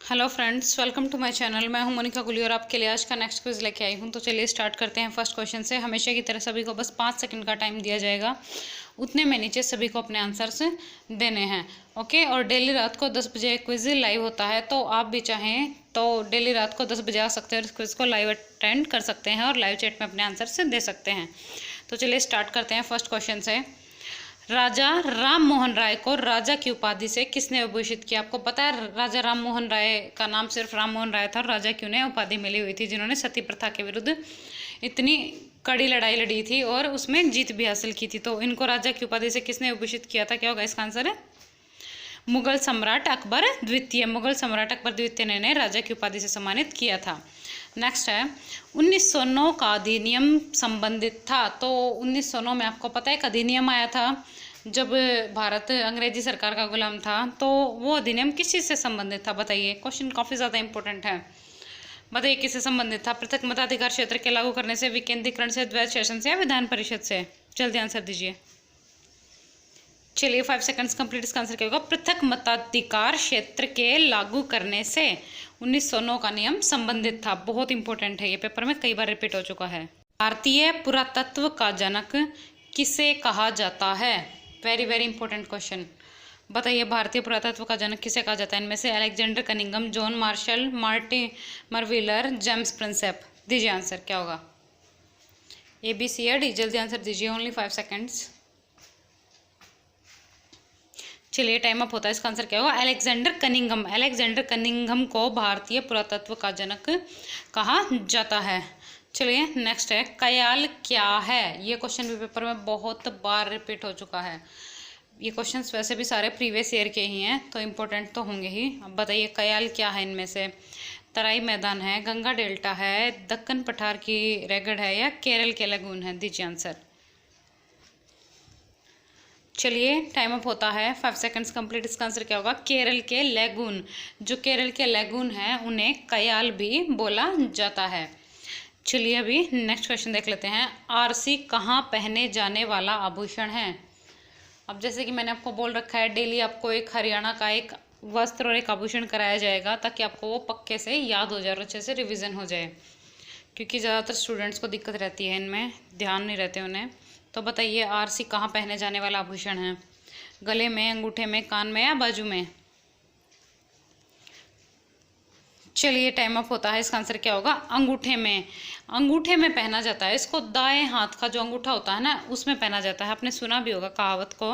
Hello friends, welcome to my channel. मैं हूं मोनिका गुली और आपके लिए आज का नेक्स्ट क्विज लेके आई हूं। तो चलिए स्टार्ट करते हैं फर्स्ट क्वेश्चन से। हमेशा की तरह सभी को बस 5 सेकंड का टाइम दिया जाएगा, उतने में नीचे सभी को अपने आंसर्स देने हैं। ओके, और डेली रात को 10 बजे क्विज लाइव होता है, तो आप भी चाहें तो डेली रात को 10 बजे आ सकते हैं और इस क्विज को लाइव अटेंड कर सकते हैं और लाइव चैट में अपने आंसर्स दे सकते हैं। तो चलिए स्टार्ट करते हैं फर्स्ट क्वेश्चन से। राजा राम मोहन राय को राजा की उपाधि से किसने विभूषित किया? आपको पता है राजा राम मोहन राय का नाम सिर्फ राम मोहन राय था और राजा की उन्हें उपाधि मिली हुई थी, जिन्होंने सती प्रथा के विरुद्ध इतनी कड़ी लड़ाई लड़ी थी और उसमें जीत भी हासिल की थी। तो इनको राजा की उपाधि से किसने विभूषित किया था? क्या होगा इसका आंसर? है मुगल सम्राट अकबर द्वितीय। मुगल सम्राट अकबर द्वितीय ने इन्हें राजा की उपाधि से सम्मानित किया था। नेक्स्ट है 1909 का अधिनियम संबंधित था। तो 1909 में आपको पता है एक अधिनियम आया था जब भारत अंग्रेजी सरकार का गुलाम था। तो वो अधिनियम किस चीज़ से संबंधित था? बताइए, क्वेश्चन काफ़ी ज़्यादा इंपॉर्टेंट है। बताइए किससे संबंधित था? पृथक मताधिकार क्षेत्र के लागू करने से, विकेंद्रीकरण से, द्वैध शासन से या विधान परिषद से? जल्दी आंसर दीजिए। चलिए 5 सेकंड्स कंप्लीट। इसका आंसर क्या होगा? पृथक मताधिकार क्षेत्र के लागू करने से 1909 का नियम संबंधित था। बहुत इंपॉर्टेंट है, ये पेपर में कई बार रिपीट हो चुका है। भारतीय पुरातत्व का जनक किसे कहा जाता है? Very very important question. बताइए भारतीय पुरातत्व का जनक किसे कहा जाता है? इनमें से Alexander Cunningham, John Marshall, Mortimer wheeler, James Prinsep. दीजिए आंसर क्या होगा? ए, बी, सी या डी? जल्दी आंसर दीजिए, ओनली 5 सेकेंड्स। चलिए टाइम अप होता है। इसका आंसर क्या होगा? Alexander Cunningham. अलेक्जेंडर कनिंघम को भारतीय पुरातत्व का जनक कहा जाता है। चलिए नेक्स्ट है कयाल क्या है? ये क्वेश्चन भी पेपर में बहुत बार रिपीट हो चुका है। ये क्वेश्चंस वैसे भी सारे प्रीवियस ईयर के ही हैं, तो इम्पोर्टेंट तो होंगे ही। अब बताइए कयाल क्या है इनमें से? तराई मैदान है, गंगा डेल्टा है, दक्कन पठार की रेगड़ है या केरल के लगून है? दीजिए आंसर। चलिए टाइम अप होता है। 5 सेकंड्स कंप्लीट। इसका आंसर क्या होगा? केरल के लेगून। जो केरल के लेगून हैं उन्हें कयाल भी बोला जाता है। चलिए अभी नेक्स्ट क्वेश्चन देख लेते हैं। आरसी कहाँ पहने जाने वाला आभूषण है? अब जैसे कि मैंने आपको बोल रखा है, डेली आपको एक हरियाणा का एक वस्त्र और एक आभूषण कराया जाएगा ताकि आपको वो पक्के से याद हो जाए और अच्छे से रिविज़न हो जाए, क्योंकि ज़्यादातर स्टूडेंट्स को दिक्कत रहती है इनमें, ध्यान नहीं रहते उन्हें। तो बताइए आरसी कहाँ पहने जाने वाला आभूषण है? गले में, अंगूठे में, कान में या बाजू में? चलिए टाइम अप होता है। इसका आंसर क्या होगा? अंगूठे में। अंगूठे में पहना जाता है इसको। दाएं हाथ का जो अंगूठा होता है ना, उसमें पहना जाता है। आपने सुना भी होगा कहावत को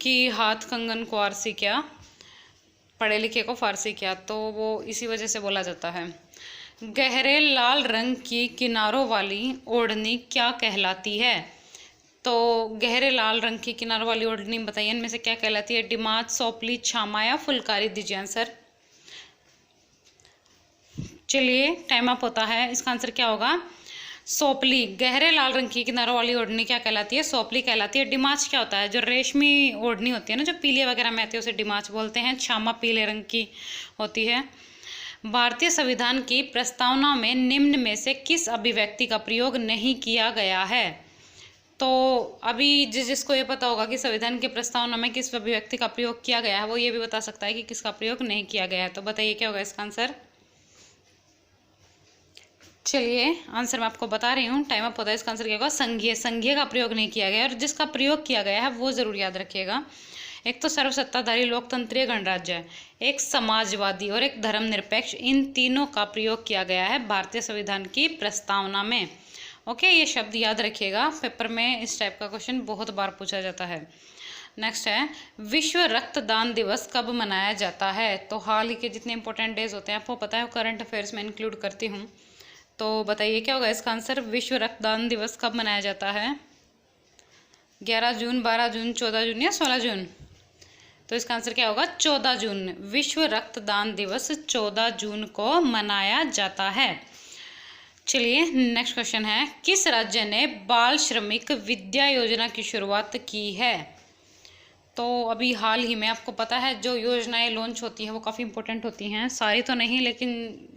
कि हाथ कंगन को आरसी क्या, पढ़े लिखे को फारसी क्या। तो वो इसी वजह से बोला जाता है। गहरे लाल रंग की किनारों वाली ओढ़नी क्या कहलाती है? तो गहरे लाल रंग की किनारों वाली ओढ़नी बताइए इनमें से क्या कहलाती है? डिमाच, सोपली, छामा या फुलकारी? दीजिए आंसर। चलिए टाइम अप होता है। इसका आंसर क्या होगा? सोपली। गहरे लाल रंग की किनारों वाली ओढ़नी क्या कहलाती है? सोपली कहलाती है। डिमाच क्या होता है? जो रेशमी ओढ़नी होती है ना, जो पीले वगैरह में आती है, उसे डिमाच बोलते हैं। छामा पीले रंग की होती है। भारतीय संविधान की प्रस्तावना में निम्न में से किस अभिव्यक्ति का प्रयोग नहीं किया गया है? तो अभी जिसको ये पता होगा कि संविधान की प्रस्तावना में किस अभिव्यक्ति का प्रयोग किया गया है, वो ये भी बता सकता है कि किसका प्रयोग नहीं किया गया है। तो बताइए क्या होगा इसका आंसर? चलिए आंसर मैं आपको बता रही हूँ, टाइम अप होता है। इसका आंसर क्या होगा? संघीय। संघीय का प्रयोग नहीं किया गया, और जिसका प्रयोग किया गया है वो जरूर याद रखिएगा। एक तो सर्वसत्ताधारी लोकतंत्रीय गणराज्य है, एक समाजवादी और एक धर्मनिरपेक्ष, इन तीनों का प्रयोग किया गया है भारतीय संविधान की प्रस्तावना में। ओके, ये शब्द याद रखिएगा, पेपर में इस टाइप का क्वेश्चन बहुत बार पूछा जाता है। नेक्स्ट है विश्व रक्तदान दिवस कब मनाया जाता है? तो हाल ही के जितने इंपॉर्टेंट डेज होते हैं आपको पता है, करंट अफेयर्स में इंक्लूड करती हूँ। तो बताइए क्या होगा इसका आंसर? विश्व रक्तदान दिवस कब मनाया जाता है? 11 जून, 12 जून, 14 जून या 16 जून? तो इसका आंसर क्या होगा? 14 जून। विश्व रक्तदान दिवस 14 जून को मनाया जाता है। चलिए नेक्स्ट क्वेश्चन है किस राज्य ने बाल श्रमिक विद्या योजना की शुरुआत की है? तो अभी हाल ही में आपको पता है जो योजनाएं लॉन्च होती हैं वो काफ़ी इंपॉर्टेंट होती हैं, सारी तो नहीं लेकिन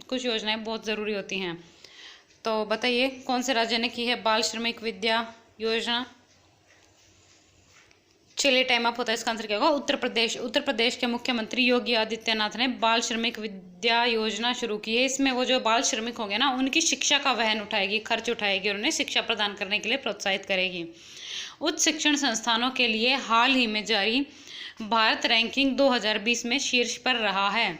कुछ योजनाएं बहुत ज़रूरी होती हैं। तो बताइए कौन से राज्य ने की है बाल श्रमिक विद्या योजना? चलिए टाइम अप होता है, इसका आंसर क्या होगा? उत्तर प्रदेश। उत्तर प्रदेश के मुख्यमंत्री योगी आदित्यनाथ ने बाल श्रमिक विद्या योजना शुरू की है। इसमें वो जो बाल श्रमिक होंगे ना, उनकी शिक्षा का वहन उठाएगी, खर्च उठाएगी और उन्हें शिक्षा प्रदान करने के लिए प्रोत्साहित करेगी। उच्च शिक्षण संस्थानों के लिए हाल ही में जारी भारत रैंकिंग 2020 में शीर्ष पर रहा है।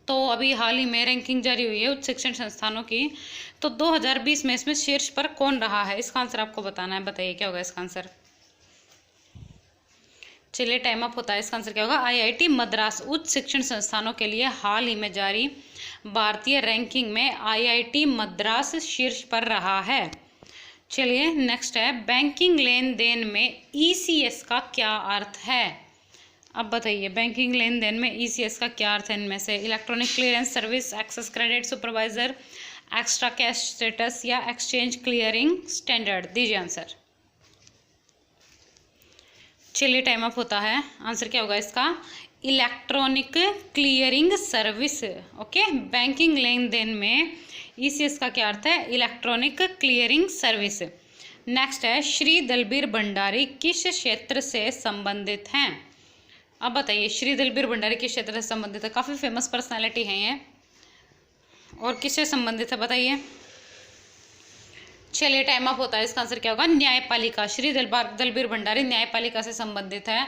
तो अभी हाल ही में रैंकिंग जारी हुई है उच्च शिक्षण संस्थानों की, तो 2020 में इसमें शीर्ष पर कौन रहा है? इसका आंसर आपको बताना है। बताइए क्या होगा इसका आंसर? चलिए टाइम अप होता है, इसका आंसर क्या होगा? IIT मद्रास। उच्च शिक्षण संस्थानों के लिए हाल ही में जारी भारतीय रैंकिंग में IIT मद्रास शीर्ष पर रहा है। चलिए नेक्स्ट है, बैंकिंग लेन देन में ECS का क्या अर्थ है? अब बताइए, बैंकिंग लेन देन में ECS का क्या अर्थ है? इनमें से electronic clearance service, access credit supervisor, extra cash status या एक्सचेंज क्लियरिंग स्टैंडर्ड। दीजिए आंसर। चलिए टाइम अप होता है, आंसर क्या होगा इसका? Electronic clearing service. Okay, banking लेन देन में ECS का क्या अर्थ है? Electronic clearing service. नेक्स्ट है, श्री दलबीर भंडारी किस क्षेत्र से संबंधित हैं? अब बताइए, श्री दलबीर भंडारी किस क्षेत्र से संबंधित है? काफ़ी फेमस पर्सनैलिटी है ये, और किससे संबंधित है बताइए? चलिए टाइम अप होता है, इसका आंसर क्या होगा? न्यायपालिका। श्री दलबीर भंडारी न्यायपालिका से संबंधित है।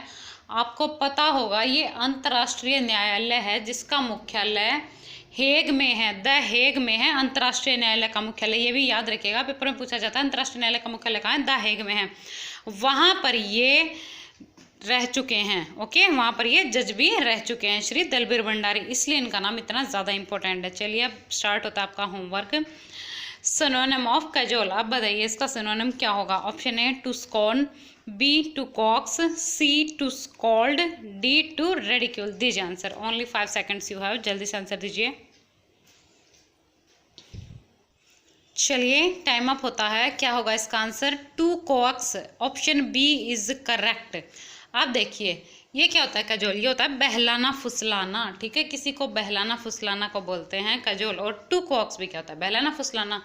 आपको पता होगा ये अंतर्राष्ट्रीय न्यायालय है जिसका मुख्यालय हेग में है। द हेग में है अंतर्राष्ट्रीय न्यायालय का मुख्यालय। ये भी याद रखिएगा, पेपर में पूछा जाता है अंतर्राष्ट्रीय न्यायालय का मुख्यालय कहाँ है? द हेग में है। वहाँ पर ये रह चुके हैं। ओके, वहाँ पर ये जज भी रह चुके हैं श्री दलबीर भंडारी, इसलिए इनका नाम इतना ज़्यादा इंपॉर्टेंट है। चलिए अब स्टार्ट होता है आपका होमवर्क। Synonym of casual. अब बताइए इसका सिनोनिम क्या होगा? Option A to scorn, B to coax, C to scold, D to ridicule. दीजिए answer. Only 5 seconds you have, जल्दी से आंसर दीजिए। चलिए टाइम अप होता है, क्या होगा इसका answer? To coax. Option B is correct. आप देखिए ये क्या होता है? कैजुअल। ये होता है बहलाना फुसलाना। ठीक है, किसी को बहलाना फुसलाना को बोलते हैं कैजुअल। और टू कॉक्स भी क्या होता है? बहलाना फुसलाना।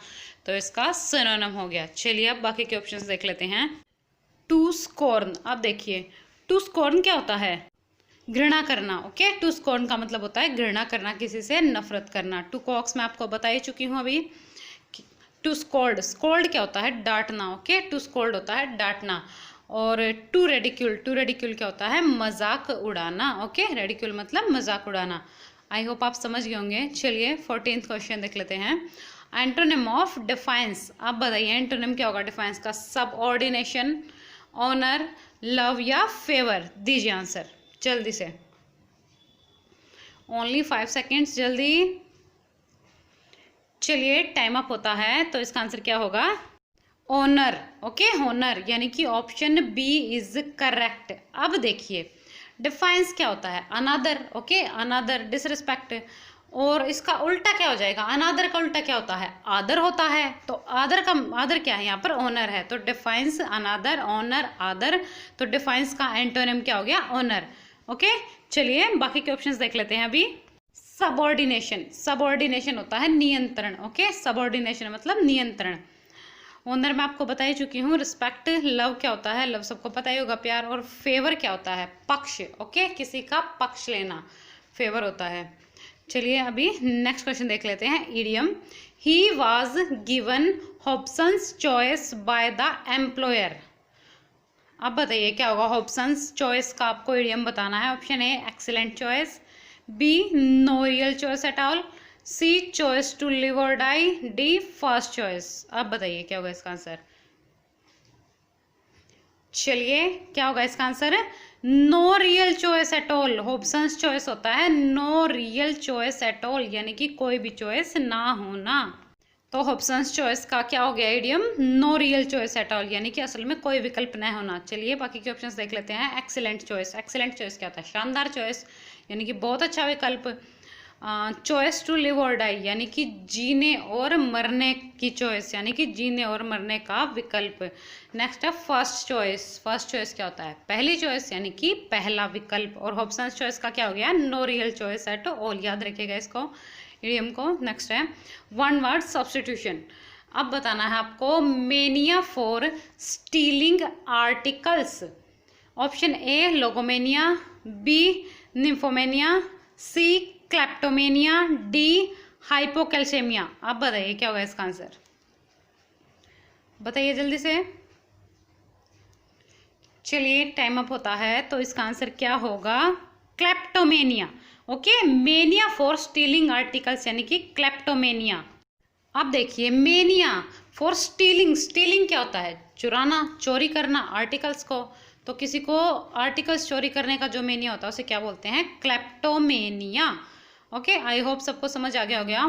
तो इसका सिनोनिम हो गया। चलिए अब बाकी के ऑप्शंस देख लेते हैं। To scorn. अब देखिए टू स्कॉर्न क्या होता है? घृणा करना। ओके, टू स्कॉर्न का मतलब होता है घृणा करना, किसी से नफरत करना। टू कॉक्स मैं आपको बता ही चुकी हूँ अभी। टू स्कॉल्ड, स्कॉल्ड क्या होता है? डांटना। ओके, टू स्कॉल्ड होता है डांटना। और टू रेडिक्यूल, टू रेडिक्यूल क्या होता है? मजाक उड़ाना। ओके, रेडिक्यूल मतलब मजाक उड़ाना। आई होप आप समझ गए होंगे। चलिए 14th क्वेश्चन देख लेते हैं। Antonym of defines. आप बताइए एंटोनिम क्या होगा डिफाइंस का? सबऑर्डिनेशन, ऑनर, लव या फेवर। दीजिए आंसर जल्दी से। ओनली 5 सेकेंड्स, जल्दी। चलिए टाइम अप होता है, तो इसका आंसर क्या होगा? ऑनर। ओके, ऑनर, यानी कि ऑप्शन बी इज करेक्ट। अब देखिए डिफाइंस क्या होता है? अनादर। ओके, अनादर, डिसरिस्पेक्ट। और इसका उल्टा क्या हो जाएगा? अनादर का उल्टा क्या होता है? आदर होता है। तो आदर का आदर क्या है? यहाँ पर ऑनर है। तो डिफाइंस, अनादर, ऑनर, आदर। तो डिफाइंस का एंटोनिम क्या हो गया? ऑनर। ओके, चलिए बाकी के ऑप्शंस देख लेते हैं अभी। सबऑर्डिनेशन। सबऑर्डिनेशन होता है नियंत्रण। ओके, सबऑर्डिनेशन मतलब नियंत्रण। ऑनर मैं आपको बता ही चुकी हूँ। रिस्पेक्ट। लव क्या होता है? लव सबको पता ही होगा, प्यार। और फेवर क्या होता है? पक्ष। ओके, किसी का पक्ष लेना फेवर होता है। चलिए अभी नेक्स्ट क्वेश्चन देख लेते हैं। Idiom. He was given Hobson's choice by the employer. अब बताइए क्या होगा? हॉब्सन्स चॉइस का आपको इडियम बताना है। Option A excellent choice, B no real choice at all, C choice to live और डाई, डी फर्स्ट चॉइस। अब बताइए क्या होगा इसका आंसर? चलिए क्या होगा इसका answer? No real choice at all. Hobson's choice होता है no real choice at all, यानी कि कोई भी चॉइस ना होना। तो हॉब्सन्स चॉइस का क्या हो गया idiom? No real choice at all, यानी कि असल में कोई विकल्प न होना। चलिए बाकी के ऑप्शंस देख लेते हैं। Excellent choice. एक्सीलेंट चॉइस क्या होता है? शानदार चॉइस, यानी कि बहुत अच्छा विकल्प। चॉइस टू लिव और डाई, यानी कि जीने और मरने की चॉइस, यानी कि जीने और मरने का विकल्प। नेक्स्ट है फर्स्ट चॉइस। फर्स्ट चॉइस क्या होता है? पहली चॉइस, यानी कि पहला विकल्प। और हॉब्सन्स चॉइस का क्या हो गया? No real choice at all. याद रखिएगा इसको, इडियम को। नेक्स्ट है वन वर्ड सब्स्टिट्यूशन। अब बताना है आपको mania for stealing articles. Option A logomania, B nymphomania, C kleptomania, D hypocalcaemia. आप बताइए क्या होगा इसका आंसर, बताइए जल्दी से। चलिए टाइम अप होता है, तो इसका आंसर क्या होगा, kleptomania. Okay, mania for stealing articles यानी कि क्लेप्टोमेनिया। अब देखिए मेनिया फॉर स्टीलिंग, स्टीलिंग क्या होता है, चुराना, चोरी करना आर्टिकल्स को। तो किसी को आर्टिकल्स चोरी करने का जो मेनिया होता है उसे क्या बोलते हैं, क्लेप्टोमेनिया। ओके, आई होप सबको समझ आ गया हो गया।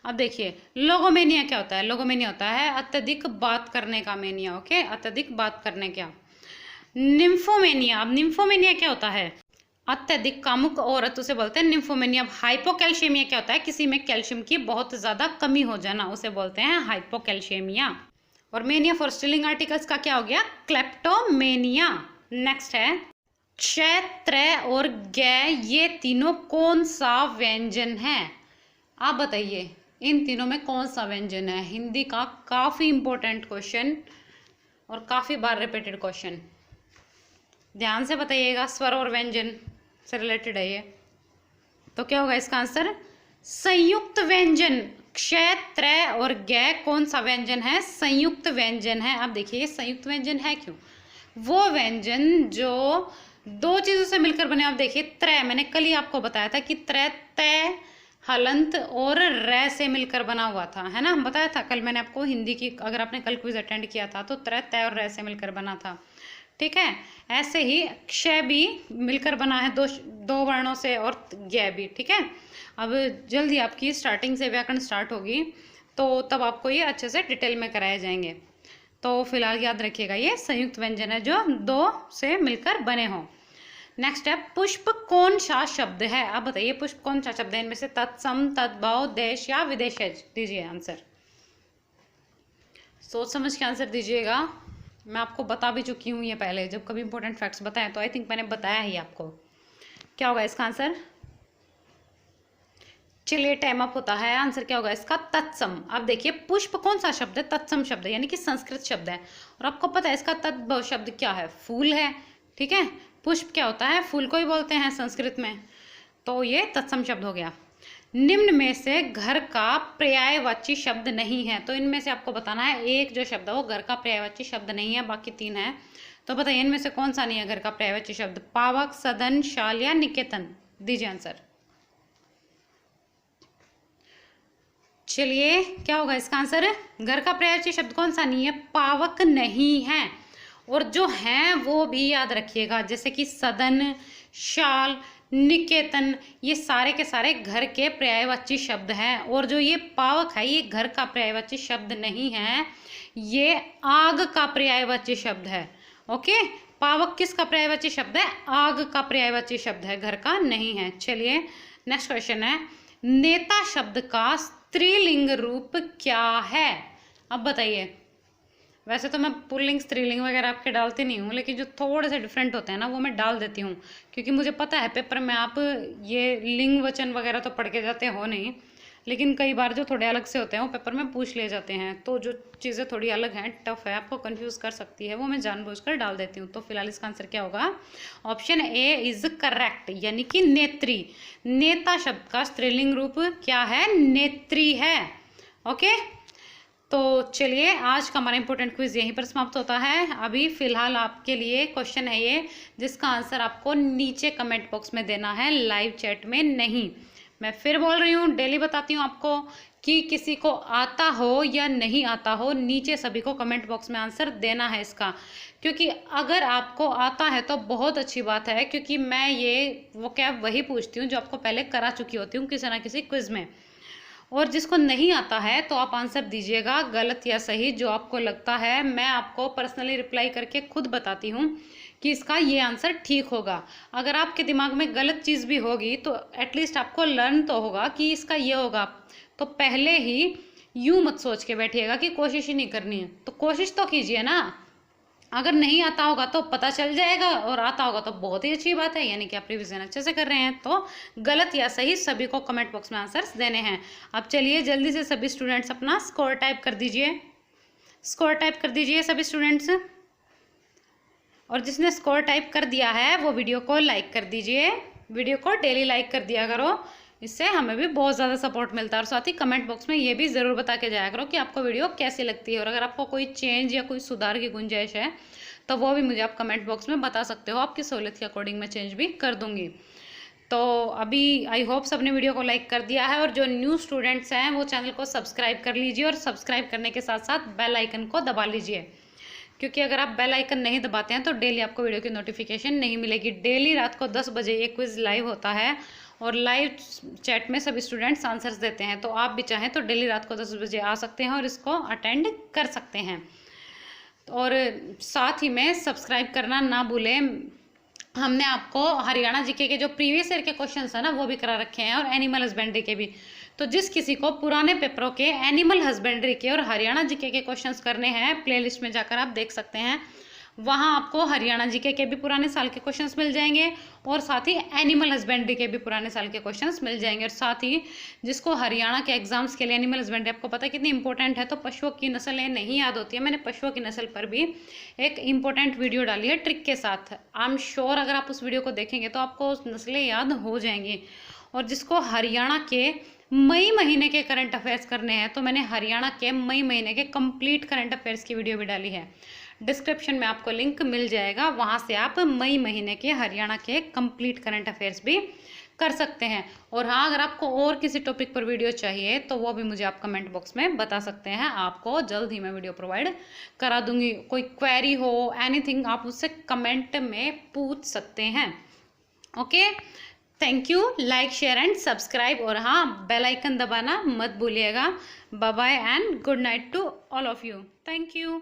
अब देखिए लोगोमेनिया क्या होता है, लोगोमेनिया होता है अत्यधिक बात करने का मेनिया। ओके, अत्यधिक बात करने का। निम्फोमेनिया, अब निम्फोमेनिया क्या होता है, अत्यधिक कामुक औरत उसे बोलते हैं निम्फोमेनिया। अब हाइपोकैल्शेमिया क्या होता है, किसी में कैल्शियम की बहुत ज्यादा कमी हो जाना, उसे बोलते हैं हाइपोकैल्शेमिया। और मेनिया फॉर स्टीलिंग आर्टिकल्स का क्या हो गया, क्लेप्टोमेनिया। नेक्स्ट है क्षय, त्रय और गय, ये तीनों कौन सा व्यंजन है। आप बताइए इन तीनों में कौन सा व्यंजन है। हिंदी का काफी इंपॉर्टेंट क्वेश्चन और काफी बार रिपीटेड क्वेश्चन, ध्यान से बताइएगा, स्वर और व्यंजन से रिलेटेड है ये। तो क्या होगा इसका आंसर, संयुक्त व्यंजन। क्षय, त्रय और गय कौन सा व्यंजन है, संयुक्त व्यंजन है। अब देखिए ये संयुक्त व्यंजन है क्यों, वो व्यंजन जो दो चीजों से मिलकर बने। आप देखिए त्रय, मैंने कल ही आपको बताया था कि त्रय तय, हलंत और रै से मिलकर बना हुआ था, है ना, बताया था कल मैंने आपको हिंदी की, अगर आपने कल क्विज अटेंड किया था तो त्रय तय और रै से मिलकर बना था। ठीक है, ऐसे ही क्षय भी मिलकर बना है दो वर्णों से, और ज्ञ भी। ठीक है, अब जल्दी आपकी स्टार्टिंग से व्याकरण स्टार्ट होगी, तो तब आपको ये अच्छे से डिटेल में कराए जाएंगे। तो फिलहाल याद रखिएगा ये संयुक्त व्यंजन है जो दो से मिलकर बने हों। नेक्स्ट है पुष्प कौन सा शब्द है। अब बताइए पुष्प कौन सा शब्द है, इनमें से तत्सम, तद्भव, देश या विदेशज। दीजिए आंसर, सोच समझ के आंसर दीजिएगा। मैं आपको बता भी चुकी हूँ ये पहले, जब कभी इंपॉर्टेंट फैक्ट्स बताएं तो आई थिंक मैंने बताया ही आपको। क्या होगा इसका आंसर, चलिए टाइम अप होता है। आंसर क्या होगा इसका, तत्सम। अब देखिए पुष्प कौन सा शब्द है, तत्सम शब्द है, यानी कि संस्कृत शब्द है। और आपको पता है इसका तद्भव शब्द क्या है, फूल है। ठीक है, पुष्प क्या होता है, फूल को ही बोलते हैं संस्कृत में, तो ये तत्सम शब्द हो गया। निम्न में से घर का पर्यायवाची शब्द नहीं है, तो इनमें से आपको बताना है एक जो शब्द है वो घर का पर्यायवाची शब्द नहीं है, बाकी तीन है। तो बताइए इनमें से कौन सा नहीं है घर का पर्यायवाची शब्द, पावक, सदन, शाल या निकेतन। दीजिए आंसर। चलिए क्या होगा इसका आंसर, घर का पर्यायवाची शब्द कौन सा नहीं है, पावक नहीं है। और जो हैं वो भी याद रखिएगा, जैसे कि सदन, शाल, निकेतन, ये सारे के सारे घर के पर्यायवाची शब्द हैं। और जो ये पावक है ये घर का पर्यायवाची शब्द नहीं है, ये आग का पर्यायवाची शब्द है। ओके, पावक किसका पर्यायवाची शब्द है, आग का पर्यायवाची शब्द है, घर का नहीं है। चलिए नेक्स्ट क्वेश्चन है, नेता शब्द का स्त्रीलिंग रूप क्या है। अब बताइए, वैसे तो मैं पुल्लिंग स्त्रीलिंग वगैरह आपके डालती नहीं हूँ, लेकिन जो थोड़े से डिफरेंट होते हैं ना वो मैं डाल देती हूँ, क्योंकि मुझे पता है पेपर में आप ये लिंग वचन वगैरह तो पढ़ के जाते हो नहीं, लेकिन कई बार जो थोड़े अलग से होते हैं वो पेपर में पूछ ले जाते हैं। तो जो चीज़ें थोड़ी अलग हैं, टफ है, आपको कन्फ्यूज़ कर सकती है, वो मैं जानबूझकर डाल देती हूँ। तो फिलहाल इसका आंसर क्या होगा, ऑप्शन ए इज करेक्ट, यानी कि नेत्री। नेता शब्द का स्त्रीलिंग रूप क्या है, नेत्री है। ओके, तो चलिए आज का हमारा इंपॉर्टेंट क्विज यहीं पर समाप्त होता है। अभी फिलहाल आपके लिए क्वेश्चन है ये, जिसका आंसर आपको नीचे कमेंट बॉक्स में देना है, लाइव चैट में नहीं। मैं फिर बोल रही हूँ, डेली बताती हूँ आपको कि किसी को आता हो या नहीं आता हो, नीचे सभी को कमेंट बॉक्स में आंसर देना है इसका। क्योंकि अगर आपको आता है तो बहुत अच्छी बात है, क्योंकि मैं ये वो क्या वही पूछती हूँ जो आपको पहले करा चुकी होती हूँ किसी ना किसी क्विज में। और जिसको नहीं आता है तो आप आंसर दीजिएगा, गलत या सही जो आपको लगता है। मैं आपको पर्सनली रिप्लाई करके खुद बताती हूँ कि इसका ये आंसर ठीक होगा। अगर आपके दिमाग में गलत चीज़ भी होगी तो एटलीस्ट आपको लर्न तो होगा कि इसका ये होगा। तो पहले ही यूँ मत सोच के बैठिएगा कि कोशिश ही नहीं करनी है, तो कोशिश तो कीजिए ना। अगर नहीं आता होगा तो पता चल जाएगा, और आता होगा तो बहुत ही अच्छी बात है, यानी कि आप रिवीजन अच्छे से कर रहे हैं। तो गलत या सही सभी को कमेंट बॉक्स में आंसर्स देने हैं। अब चलिए जल्दी से सभी स्टूडेंट्स अपना स्कोर टाइप कर दीजिए, स्कोर टाइप कर दीजिए सभी स्टूडेंट्स। और जिसने स्कोर टाइप कर दिया है वो वीडियो को लाइक कर दीजिए, वीडियो को डेली लाइक कर दिया करो, इससे हमें भी बहुत ज़्यादा सपोर्ट मिलता है। और साथ ही कमेंट बॉक्स में ये भी ज़रूर बता के जाया करो कि आपको वीडियो कैसी लगती है, और अगर आपको कोई चेंज या कोई सुधार की गुंजाइश है तो वो भी मुझे आप कमेंट बॉक्स में बता सकते हो, आपकी सहूलियत के अकॉर्डिंग मैं चेंज भी कर दूँगी। तो अभी आई होप सबने वीडियो को लाइक कर दिया है, और जो न्यू स्टूडेंट्स हैं वो चैनल को सब्सक्राइब कर लीजिए, और सब्सक्राइब करने के साथ साथ बेल आइकन को दबा लीजिए, क्योंकि अगर आप बेल आइकन नहीं दबाते हैं तो डेली आपको वीडियो की नोटिफिकेशन नहीं मिलेगी। डेली रात को 10 बजे ये क्विज़ लाइव होता है, और लाइव चैट में सभी स्टूडेंट्स आंसर्स देते हैं, तो आप भी चाहें तो डेली रात को 10 बजे आ सकते हैं और इसको अटेंड कर सकते हैं। और साथ ही में सब्सक्राइब करना ना भूलें। हमने आपको हरियाणा जीके के जो प्रीवियस ईयर के क्वेश्चंस है ना वो भी करा रखे हैं, और एनिमल हस्बेंड्री के भी। तो जिस किसी को पुराने पेपरों के एनिमल हस्बेंड्री के और हरियाणा जीके के क्वेश्चंस करने हैं, प्लेलिस्ट में जाकर आप देख सकते हैं, वहाँ आपको हरियाणा जीके के भी पुराने साल के क्वेश्चंस मिल जाएंगे, और साथ ही एनिमल हस्बेंड्री के भी पुराने साल के क्वेश्चंस मिल जाएंगे। और साथ ही जिसको हरियाणा के एग्जाम्स के लिए एनिमल हस्बेंड्री आपको पता है कितनी इंपॉर्टेंट है, तो पशुओं की नस्लें नहीं याद होती है, मैंने पशुओं की नस्ल पर भी एक इंपॉर्टेंट वीडियो डाली है ट्रिक के साथ। आई एम श्योर अगर आप उस वीडियो को देखेंगे तो आपको उस नस्लें याद हो जाएंगी। और जिसको हरियाणा के मई महीने के करंट अफेयर्स करने हैं, तो मैंने हरियाणा के मई महीने के कंप्लीट करंट अफेयर्स की वीडियो भी डाली है, डिस्क्रिप्शन में आपको लिंक मिल जाएगा, वहाँ से आप मई महीने के हरियाणा के कंप्लीट करंट अफेयर्स भी कर सकते हैं। और हाँ, अगर आपको और किसी टॉपिक पर वीडियो चाहिए तो वो भी मुझे आप कमेंट बॉक्स में बता सकते हैं, आपको जल्द ही मैं वीडियो प्रोवाइड करा दूंगी। कोई क्वेरी हो, एनीथिंग, आप मुझसे कमेंट में पूछ सकते हैं। Okay, thank you. Like, share and subscribe, और हाँ, बेल आइकन दबाना मत भूलिएगा। Bye bye and good night to all of you. Thank you.